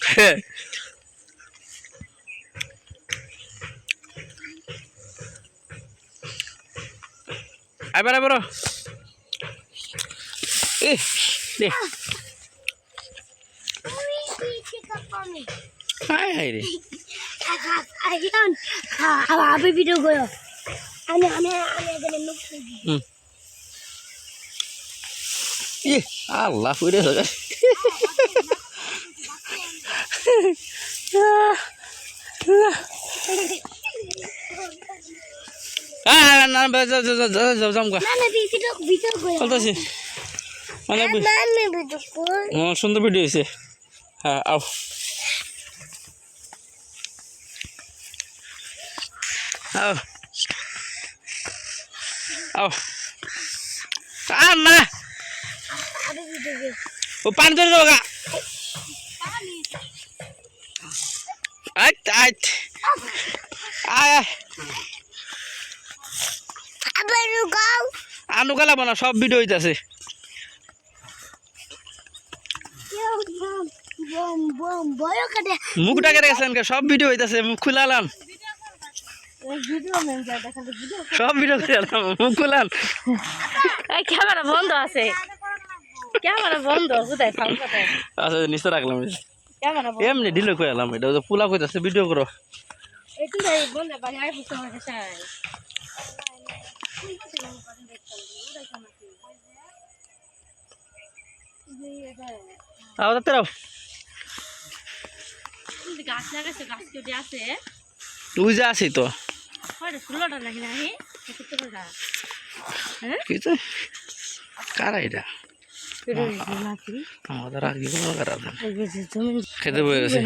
হ্যাঁ আবার আবার এ দে হাই হাই রে ভিডিও করো আমি আল্লাহ ফুটে যাবে সুন্দর ভিডিও হয়েছে হ্যাঁ আও আও আও আর না ও পানি ধরে দেবো গা আনু গালাবো না সব ভিডিও হইতাছে মুখটা কেটে গেছেন সব ভিডিও হইতাছে মুখ খুলালাম সব ভিডিও খুলালাম মুখ খুলান ক্যামেরা বন্ধ আছে ক্যামেরা বন্ধ কোথায় আচ্ছা নিচে রাখলাম ক্যামেরা এমনি ঢিলে কইলাম এটা পোলা কইতাছে ভিডিও করো গাছ লাগাইছে গাছ কেটে আছে তুই যা আছি তো কারা এটা আমাদের আর কি কোনো খেতে বয়ে গেছে